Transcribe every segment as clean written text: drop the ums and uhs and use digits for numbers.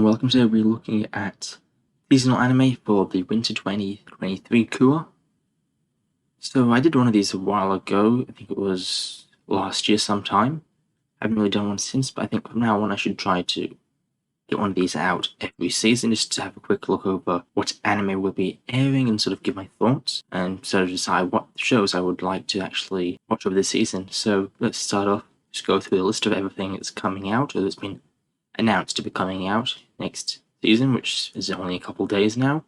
welcome. Today we're looking at seasonal anime for the Winter 2023 Cour. So I did one of these a while ago. I think it was last year sometime. I haven't really done one since, but I think from now on I should try to get one of these out every season just to have a quick look over what anime will be airing and sort of give my thoughts and sort of decide what shows I would like to actually watch over this season. So let's start off, just go through the list of everything that's coming out or that's been announced to be coming out next season, which is only a couple days now.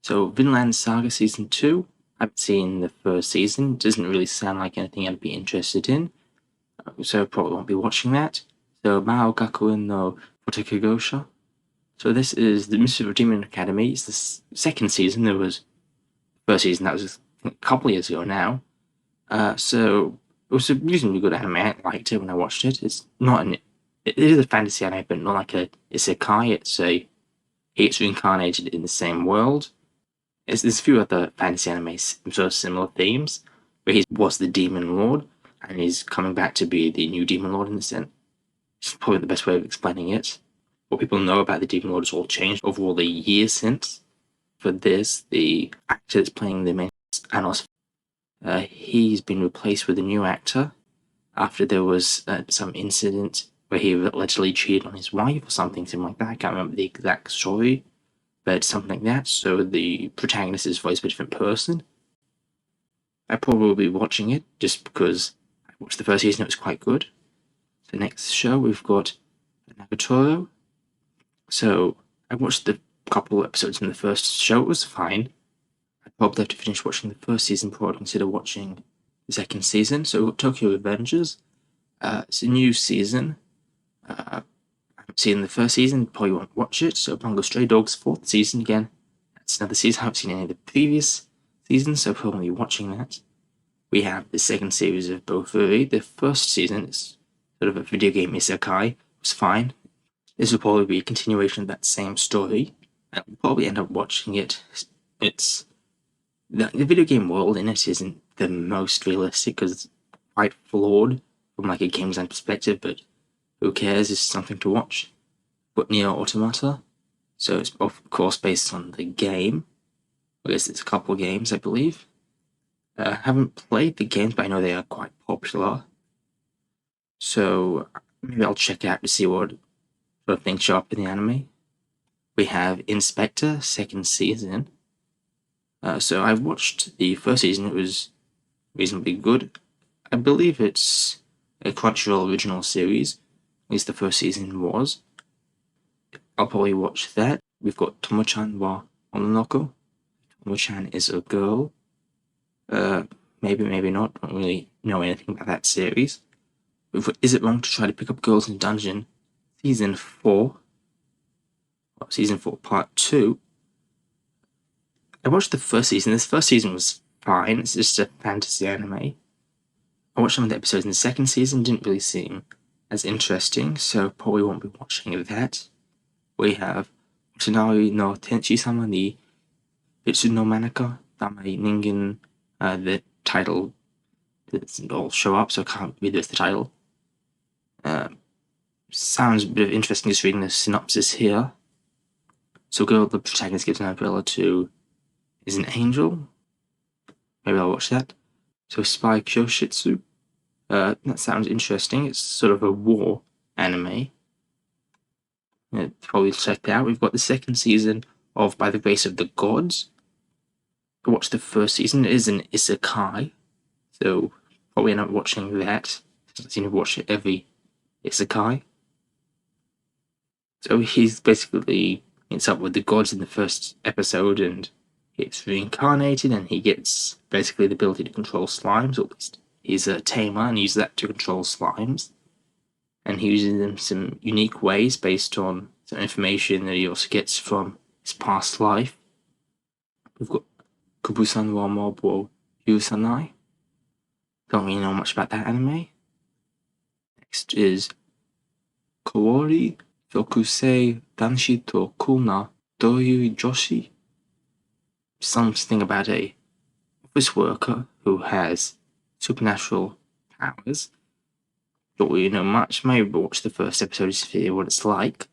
So Vinland Saga Season 2, I haven't seen the first season, it doesn't really sound like anything I'd be interested in, so probably won't be watching that. So Mao Gakuen no Futakegosha. So this is the Mystery of Demon Academy. It's the second season. There was the first season, that was a couple of years ago now. So it was a reasonably good anime. I liked it when I watched it. It's not it is a fantasy anime, but not like a isekai. It's reincarnated in the same world. There's a few other fantasy animes, sort of similar themes, where he was the Demon Lord, and he's coming back to be the new Demon Lord in the sense. It's probably the best way of explaining it. What people know about the Demon Lord has all changed over all the years since. For this, the actor that's playing the main Anos, he's been replaced with a new actor after there was some incident where he allegedly cheated on his wife or something like that. I can't remember the exact story, but something like that. So the protagonist is voiced by a different person. I probably will be watching it just because I watched the first season, it was quite good. The next show we've got Nagatoro. So I watched the couple episodes in the first show, it was fine. I'd probably have to finish watching the first season before I'd consider watching the second season. So Tokyo Avengers. It's a new season. I haven't seen the first season, probably won't watch it. So Bungo Stray Dogs, fourth season again. That's another season. I haven't seen any of the previous seasons, so probably watching that. We have the second series of Bofuri. The first season is sort of a video game isekai. It was fine. This will probably be a continuation of that same story. I'll probably end up watching it. It's the video game world in it isn't the most realistic because it's quite flawed from like a game design perspective, but who cares? It's something to watch. But Nier Automata, so it's of course based on the game. I guess it's a couple games, I believe. I haven't played the games, but I know they are quite popular. So maybe I'll check out to see what sort of things show up in the anime. We have Inspector, second season. So I've watched the first season, it was reasonably good. I believe it's a Crunchyroll original series. At least the first season was. I'll probably watch that. We've got Tomo-chan wa Ononoko. Tomo-chan is a girl. Maybe not. Don't really know anything about that series. We've got Is It Wrong to Try to Pick Up Girls in Dungeon? Season 4. Season 4, Part 2. I watched the first season. This first season was fine. It's just a fantasy anime. I watched some of the episodes in the second season. Didn't really seem as interesting, so probably won't be watching that. We have Tsunari no Tenshi-sama ni Bitsu no Manaka Dame Ningen. The title doesn't all show up, so I can't read the title. Sounds a bit interesting just reading the synopsis here. So girl, the protagonist gives an umbrella to is an angel. Maybe I'll watch that. So Spy Kyoshitsu. That sounds interesting. It's sort of a war anime. Probably check that out. We've got the second season of By the Grace of the Gods. I watched the first season. It is an isekai, so probably end up watching that. I seem to watch it every isekai. So he's basically meets up with the gods in the first episode and gets reincarnated, and he gets basically the ability to control slimes, or at least he's a tamer and uses that to control slimes. And he uses them some unique ways based on some information that he also gets from his past life. We've got Kubusan wa Mobo Yusanai. Don't really know much about that anime. Next is Kaori Tokusei Danshi to Kuna Doyu Joshi. Something about a office worker who has supernatural powers. Don't really know much. Maybe watch the first episode to see what it's like.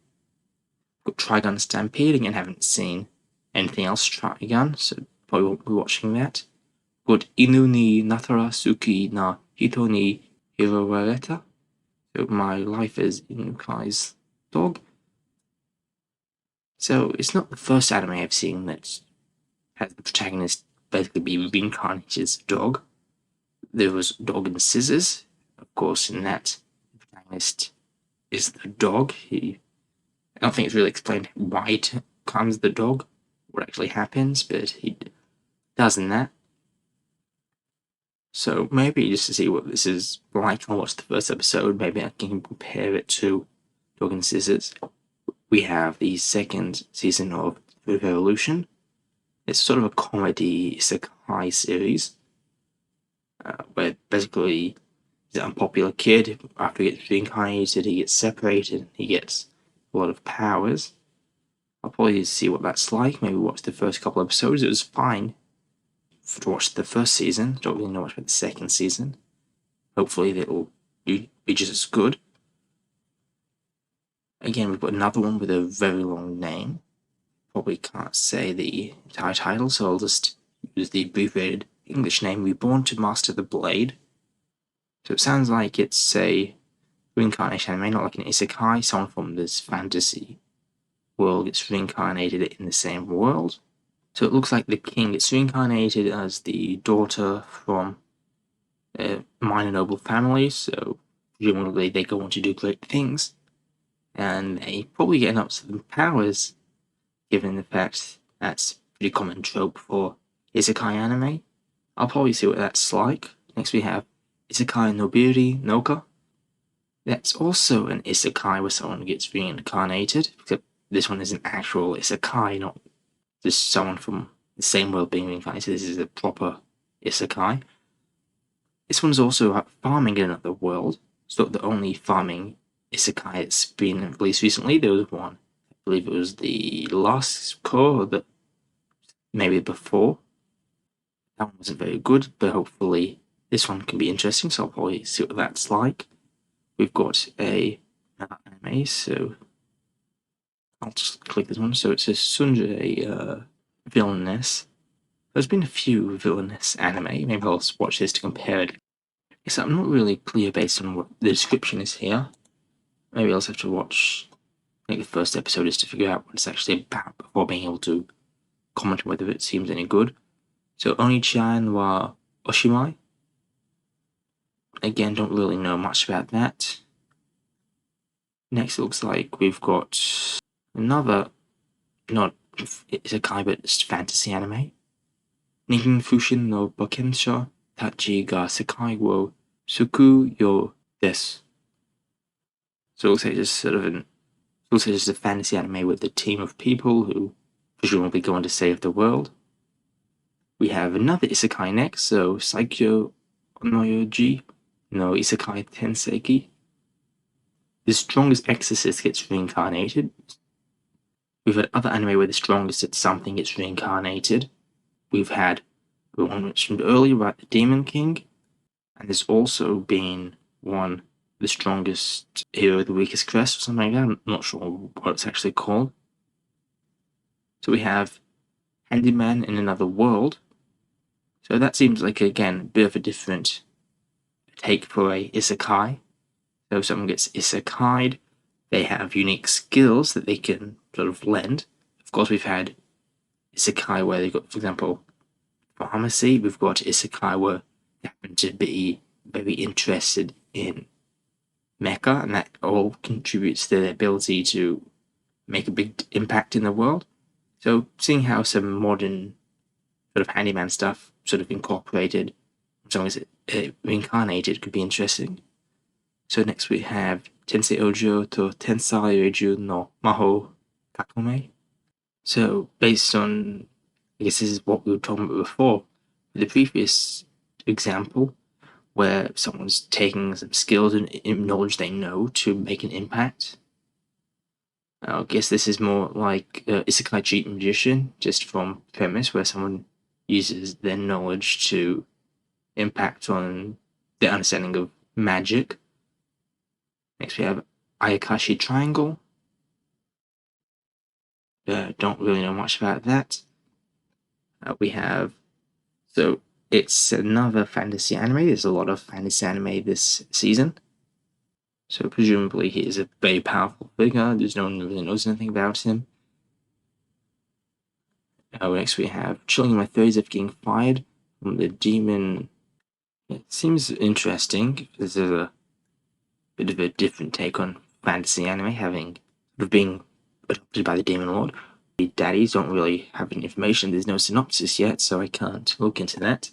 Got Trigun Stampeding and haven't seen anything else Trigun, so probably won't be watching that. Got Inu ni Natara Suki na Hito ni Hirowareta. So my life as Inukai's dog. So it's not the first anime I've seen that has the protagonist basically be reincarnated as a dog. There was Dog and Scissors. Of course, in that, the protagonist is the dog. I don't think it's really explained why it becomes the dog, what actually happens, but he does in that. So maybe just to see what this is like, I'll watch the first episode. Maybe I can compare it to Dog and Scissors. We have the second season of Food Revolution. It's sort of a comedy isekai series where basically he's an unpopular kid. After he gets reincarnated, he gets separated, he gets a lot of powers. I'll probably see what that's like, maybe watch the first couple episodes. It was fine to watch the first season. Don't really know much about the second season. Hopefully it'll be just as good. Again, we've got another one with a very long name. Probably can't say the entire title, so I'll just use the abbreviated English name, Reborn to Master the Blade. So it sounds like it's a reincarnation anime, not like an isekai. Someone from this fantasy world gets reincarnated in the same world. So it looks like the king gets reincarnated as the daughter from a minor noble family, so presumably they go on to do great things. And they probably get up some powers, given the fact that's a pretty common trope for isekai anime. I'll probably see what that's like. Next we have Isekai Nobiri Noka. That's also an isekai where someone gets reincarnated, except this one is an actual isekai, not just someone from the same world being reincarnated. This is a proper isekai. This one's also about farming in another world. It's not the only farming isekai that's been released recently. There was one, I believe it was the last core, or maybe before. That one wasn't very good, but hopefully this one can be interesting, so I'll probably see what that's like. We've got another anime, so I'll just click this one. So it says Sunja Villainess. There's been a few villainous anime. Maybe I'll watch this to compare it. Except I'm not really clear based on what the description is here. Maybe I'll just have to watch the first episode just to figure out what it's actually about before being able to comment on whether it seems any good. So Oni-chan wa Oshimai. Again, don't really know much about that. Next, it looks like we've got another, not isekai, but it's fantasy anime. Ningen Fushin no Bokensha Tachi ga Sekai wo Suku yo desu. So it looks like just a fantasy anime with a team of people who presumably go on to save the world. We have another isekai next, so Saikyo Noyoji no Isekai Tenseiki. The strongest exorcist gets reincarnated. We've had other anime where the strongest at something gets reincarnated. We've had the one mentioned earlier about the Demon King, and there's also been one, the strongest hero, the weakest crest, or something like that. I'm not sure what it's actually called. So we have Handyman in Another World. So that seems like, again, a bit of a different take for a isekai. So if someone gets isekai'd, they have unique skills that they can sort of lend. Of course, we've had isekai where they've got, for example, pharmacy. We've got isekai where they happen to be very interested in mecha, and that all contributes to their ability to make a big impact in the world. So seeing how some modern sort of handyman stuff sort of incorporated, someone is reincarnated, could be interesting. So next we have Tensei Ojo to Tensai Reiju no Maho Kakome. So based on, I guess this is what we were talking about before, the previous example, where someone's taking some skills and knowledge they know to make an impact. I guess this is more like Isekai Cheat Magician, just from premise, where someone uses their knowledge to impact on their understanding of magic. Next we have Ayakashi Triangle. Don't really know much about that. We have... So, it's another fantasy anime. There's a lot of fantasy anime this season. So presumably he is a very powerful figure. There's no one who really knows anything about him. Next we have Chilling in My 30s After Getting Fired from the Demon. It seems interesting. This is a bit of a different take on fantasy anime, having sort of being adopted by the Demon Lord. The daddies don't really have any information. There's no synopsis yet, so I can't look into that.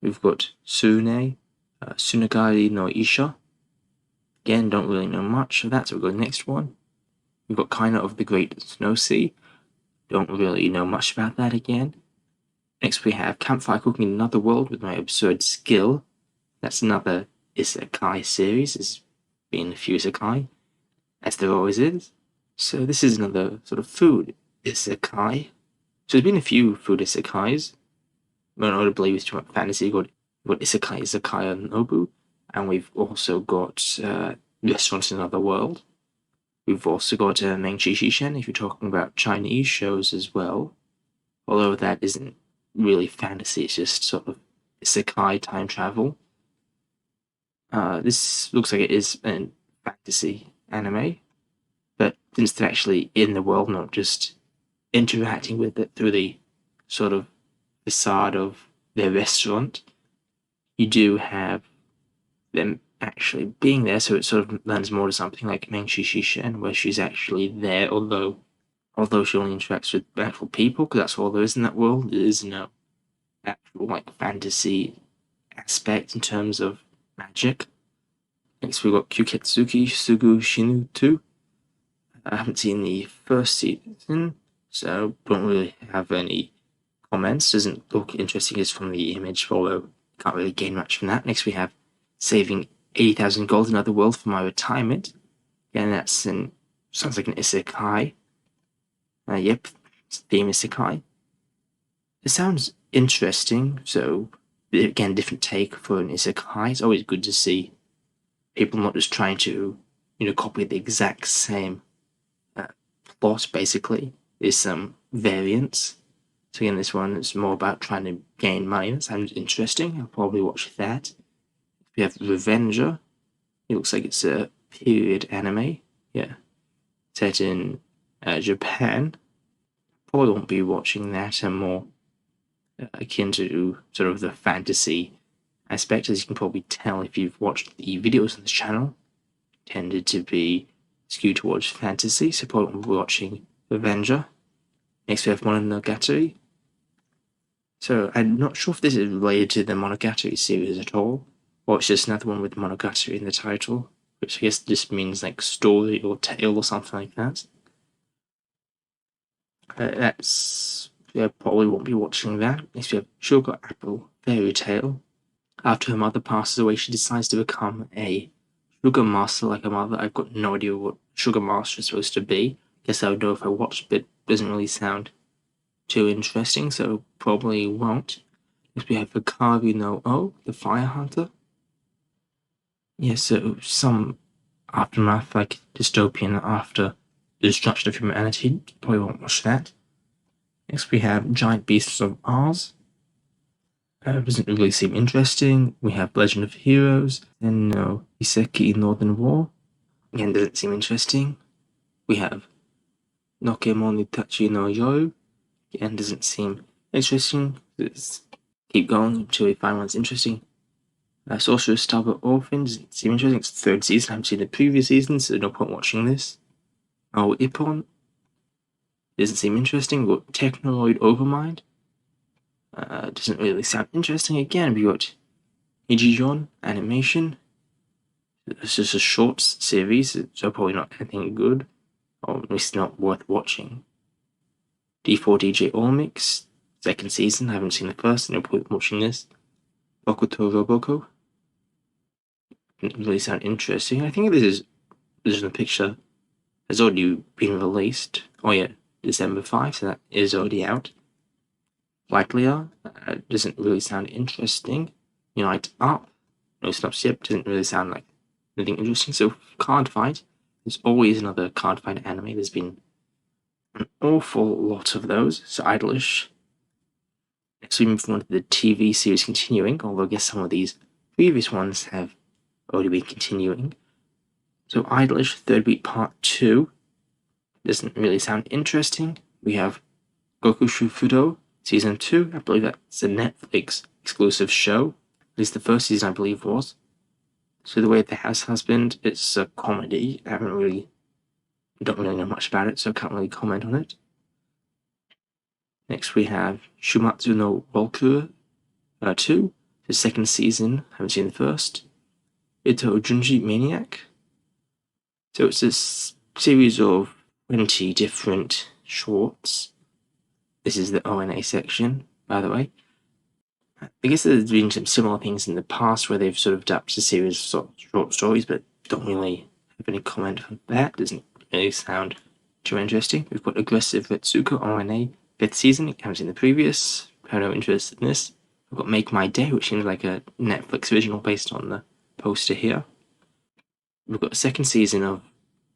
We've got Sune, Tsunagari no Isha. Again, don't really know much of that, so we'll go to the next one. We've got Kaina of the Great Snow Sea. Don't really know much about that again. Next we have Campfire Cooking in Another World with My Absurd Skill. That's another isekai series. There's been a few isekai, as there always is. So this is another sort of food isekai. So there's been a few food isekais. More notably with fantasy, we've got Isekai Izakaya Nobu, and we've also got Restaurants in Another World. We've also got Mengchi Shishen, if you're talking about Chinese shows as well. Although that isn't really fantasy, it's just sort of isekai time travel. This looks like it is a fantasy anime, but since they're actually in the world, not just interacting with it through the sort of facade of their restaurant, you do have them actually being there, so it sort of lends more to something like Mengchi Shishen, where she's actually there, although she only interacts with actual people, because that's all there is in that world. There is no actual like fantasy aspect in terms of magic. Next we've got Kyuketsuki Sugu Shinu 2. I haven't seen the first season, so don't really have any comments. Doesn't look interesting just from the image, although can't really gain much from that. Next we have Saving 80,000 Gold in Another World for My Retirement. Again, that's sounds like an isekai. Yep, theme isekai. It sounds interesting, so again, different take for an isekai. It's always good to see people not just trying to, copy the exact same plot, basically. There's some variance. So again, this one is more about trying to gain money. That sounds interesting. I'll probably watch that. We have Revenger. It looks like it's a period anime. Yeah. Set in Japan. Probably won't be watching that. I'm more akin to sort of the fantasy aspect, as you can probably tell if you've watched the videos on this channel. Tended to be skewed towards fantasy, so probably won't be watching Revenger. Next we have Monogatari. So I'm not sure if this is related to the Monogatari series at all, or it's just another one with Monogatari in the title, which I guess just means like story or tale or something like that. Probably won't be watching that. Next we have Sugar Apple Fairy Tale. After her mother passes away, she decides to become a sugar master like her mother. I've got no idea what sugar master is supposed to be. Guess I would know if I watched, but it doesn't really sound too interesting, so probably won't. Next we have Hikaru no O, the Fire Hunter. Yeah, so some aftermath, like dystopian after the destruction of humanity. Probably won't watch that. Next we have Giant Beasts of Oz. Doesn't really seem interesting. We have Legend of Heroes, and no Iseki Northern War. Again, doesn't seem interesting. We have Nokemon Itachi no Yo. Again, doesn't seem interesting. Let's keep going until we find one's interesting. Sorcerer's Starbot Orphan doesn't seem interesting. It's the third season. I haven't seen the previous season, so no point watching this. Oh, Ippon doesn't seem interesting. We've got Technoloid Overmind. Doesn't really sound interesting. Again, we got Ichijon Animation. It's just a short series, so probably not anything good, or at least not worth watching. D4DJ All Mix, second season. I haven't seen the first, no point watching this. Bokuto Roboko. Didn't really sound interesting. I think this is a picture has already been released. Oh yeah, December 5, so that is already out. Lightlier doesn't really sound interesting. Unite Up, no snaps yet, doesn't really sound like anything interesting. So Card Fight, there's always another Card Fight anime. There's been an awful lot of those, so Idolish. Next we move on to the TV series continuing, although I guess some of these previous ones have already been continuing. So Idolish Third Week Part 2 doesn't really sound interesting. We have Goku Shufudo Season 2. I believe that's a Netflix exclusive show. At least the first season, I believe, was. So the Way of the House Husband, it's a comedy. I don't really know much about it, so I can't really comment on it. Next we have Shumatsu no Walkure 2, the second season. Haven't seen the first. Ito Junji Maniac. So it's a series of 20 different shorts. This is the ONA section, by the way. I guess there's been some similar things in the past where they've sort of adapted a series of short stories, but don't really have any comment on that. Doesn't really sound too interesting. We've got Aggressive Retsuko ONA 5th season. It comes in the previous. I have no interest in this. We've got Make My Day, which seems like a Netflix original based on the poster here. We've got a second season of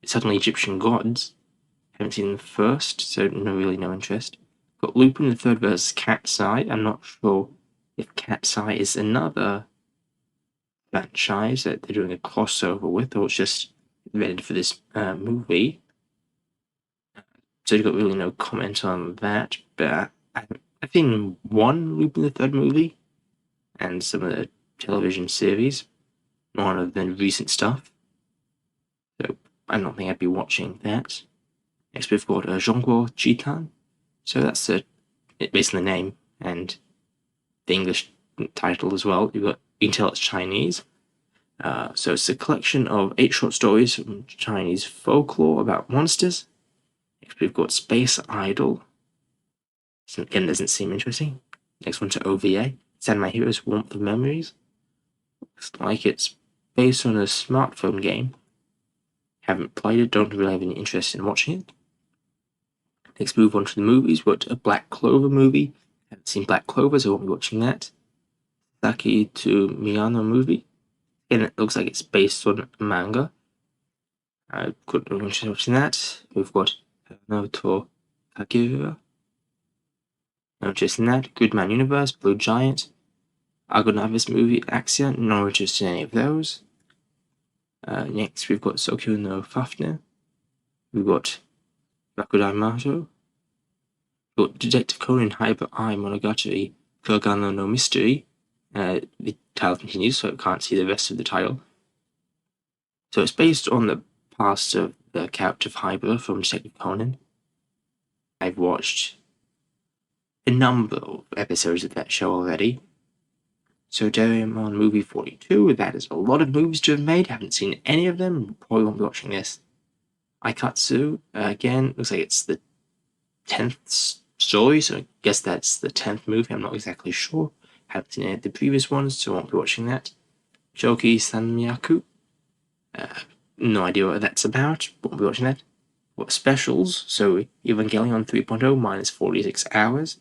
Suddenly Egyptian Gods. Haven't seen the first, so really no interest. We've got Lupin the Third versus Cat's Eye. I'm not sure if Cat's Eye is another franchise that they're doing a crossover with, or it's just invented for this movie. So you've got really no comment on that, but I've seen one Lupin the Third movie and some of the television series, none of the recent stuff. So I don't think I'd be watching that. Next we've got Zhongguo Jitan. So that's basically the name and the English title as well. You can tell it's Chinese. So it's a collection of 8 short stories from Chinese folklore about monsters. Next we've got Space Idol. So again, doesn't seem interesting. Next one to OVA. Send My Heroes Warmth of Memories. Looks like it's based on a smartphone game. Haven't played it, don't really have any interest in watching it. Next, move on to the movies. We've got a Black Clover movie. Haven't seen Black Clover, so I won't be watching that. Saki to Miyano movie. Again, it looks like it's based on a manga. I couldn't be interested in watching that. We've got Naruto Kageura. No interest in that. Goodman Universe, Blue Giant. Argonavis movie, Axia. No interest in any of those. Next, we've got Sokyo no Fafner. We've got Rakudai Majo. We've got Detective Conan Hyper Eye Monogatari Kuragano no Mystery. The title continues, so I can't see the rest of the title. So it's based on the past of the character of Hyper from Detective Conan. I've watched a number of episodes of that show already. So Doraemon movie 42, that is a lot of movies to have made. Haven't seen any of them. Probably won't be watching this. Aikatsu, again, looks like it's the 10th story, so I guess that's the 10th movie. I'm not exactly sure. Haven't seen any of the previous ones, so I won't be watching that. Shoki Sanmyaku, no idea what that's about. Won't be watching that. What specials? So Evangelion 3.0 minus 46 hours.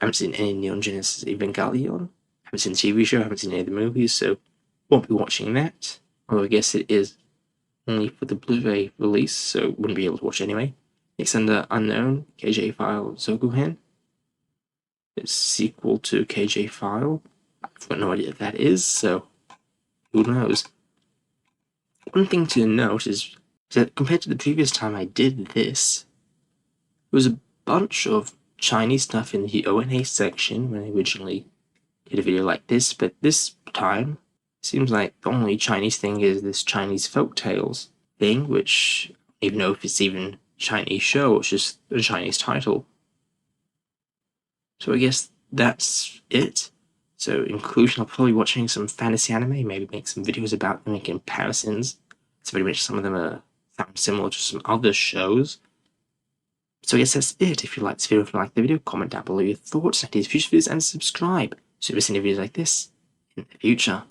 Haven't seen any Neon Genesis Evangelion. Haven't seen the TV show, haven't seen any of the movies, so won't be watching that. Although I guess it is only for the Blu-ray release, so wouldn't be able to watch anyway. Next under Unknown, KJ File Zoguhen. It's a sequel to KJ File. I've got no idea what that is, so who knows. One thing to note is that compared to the previous time I did this, there was a bunch of Chinese stuff in the ONA section when I originally did a video like this, but this time it seems like the only Chinese thing is this Chinese folktales thing, which I don't even know if it's even a Chinese show, it's just a Chinese title. So I guess that's it. So in conclusion, I'll probably be watching some fantasy anime, maybe make some videos about them and comparisons. So very much some of them sound similar to some other shows. So I guess that's it. If you like this video, if you like the video, comment down below your thoughts, ideas, future videos, and subscribe so you'll be seeing videos like this in the future.